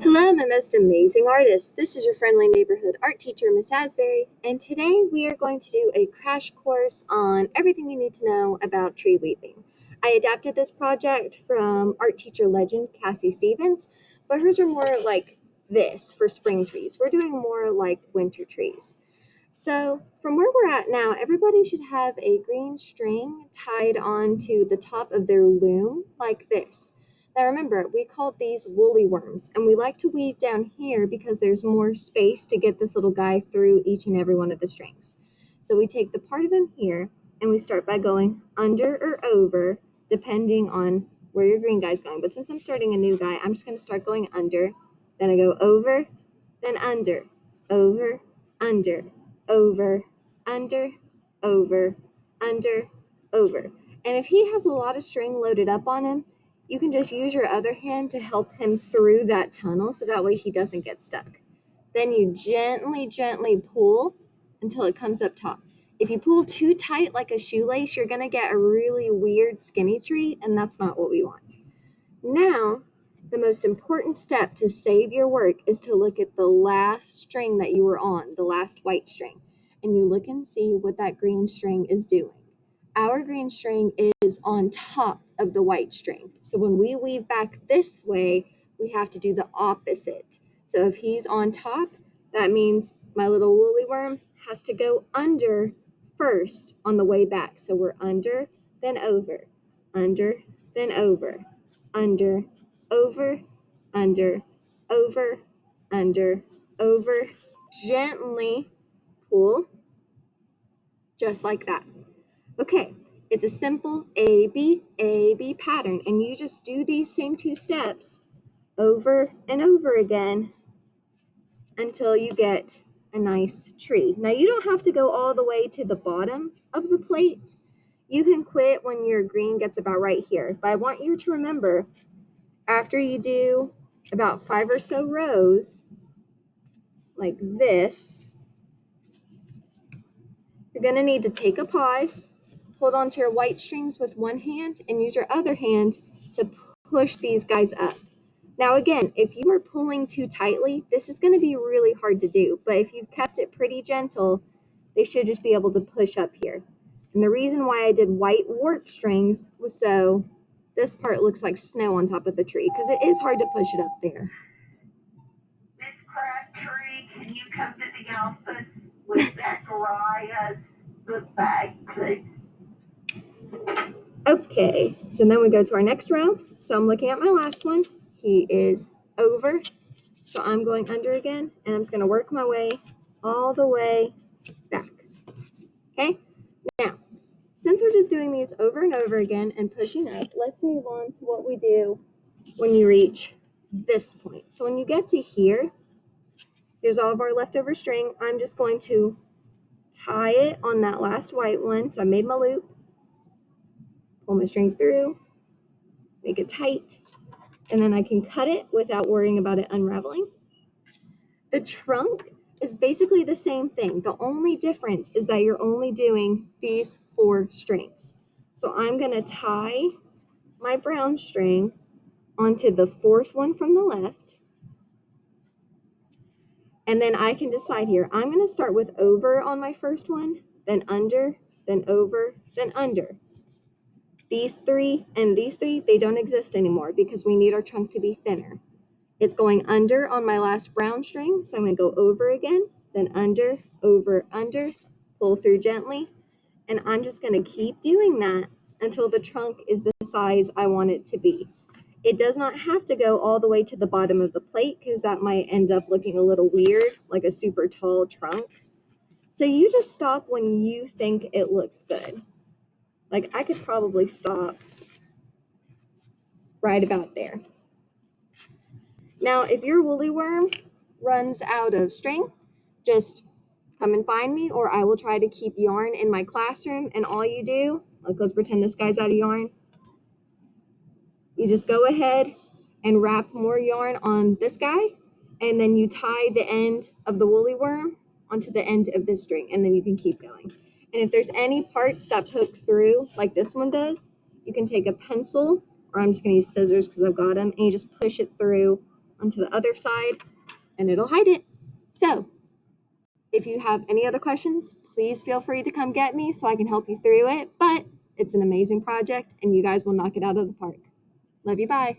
Hello, my most amazing artist. This is your friendly neighborhood art teacher, Miss Asbury, and today we are going to do a crash course on everything you need to know about tree weaving. I adapted this project from art teacher legend Cassie Stevens, but hers are more like this for spring trees. We're doing more like winter trees. So, from where we're at now, everybody should have a green string tied onto the top of their loom like this. Now, remember, we called these woolly worms, and we like to weave down here because there's more space to get this little guy through each and every one of the strings. So, we take the part of him here, and we start by going under or over, depending on where your green guy's going. But since I'm starting a new guy, I'm just going to start going under, then I go over, then under, over, under, over, under, over, under, over. And if he has a lot of string loaded up on him, you can just use your other hand to help him through that tunnel so that way he doesn't get stuck. Then you gently, gently pull until it comes up top. If you pull too tight like a shoelace, you're going to get a really weird skinny tree, and that's not what we want. Now, the most important step to save your work is to look at the last string that you were on, the last white string, and you look and see what that green string is doing. Our green string is on top of the white string. So when we weave back this way, we have to do the opposite. So if he's on top, that means my little woolly worm has to go under first on the way back. So we're under, then over, then over, under, over, under, over, under, over. Gently pull, just like that. Okay, it's a simple A, B pattern, and you just do these same two steps over and over again until you get a nice tree. Now, you don't have to go all the way to the bottom of the plate. You can quit when your green gets about right here, but I want you to remember, after you do about 5 or so rows like this, you're going to need to take a pause, hold on to your white strings with one hand, and use your other hand to push these guys up. Now, again, if you are pulling too tightly, this is going to be really hard to do, but if you've kept it pretty gentle, they should just be able to push up here. And the reason why I did white warp strings was so this part looks like snow on top of the tree, because it is hard to push it up there. Miss Crabtree, can you come to the office with Zachariah's book bag, please? Okay, so then we go to our next row. So I'm looking at my last one. He is over. So I'm going under again, and I'm just going to work my way all the way back. Okay, now, since we're just doing these over and over again and pushing up, let's move on to what we do when you reach this point. So when you get to here, here's all of our leftover string. I'm just going to tie it on that last white one. So I made my loop, pull my string through, make it tight, and then I can cut it without worrying about it unraveling. The trunk is basically the same thing. The only difference is that you're only doing these 4 strings. So I'm going to tie my brown string onto the 4th one from the left. And then I can decide here, I'm going to start with over on my first one, then under, then over, then under. These 3 and these 3, they don't exist anymore because we need our trunk to be thinner. It's going under on my last brown string, so I'm going to go over again, then under, over, under, pull through gently, and I'm just going to keep doing that until the trunk is the size I want it to be. It does not have to go all the way to the bottom of the plate because that might end up looking a little weird, like a super tall trunk. So you just stop when you think it looks good. Like I could probably stop right about there. Now, if your woolly worm runs out of string, just come and find me, or I will try to keep yarn in my classroom. And all you do, like let's pretend this guy's out of yarn. You just go ahead and wrap more yarn on this guy, and then you tie the end of the woolly worm onto the end of this string, and then you can keep going. And if there's any parts that poke through, like this one does, you can take a pencil, or I'm just going to use scissors because I've got them, and you just push it through onto the other side and it'll hide it. So if you have any other questions, please feel free to come get me so I can help you through it. But it's an amazing project and you guys will knock it out of the park. Love you, bye.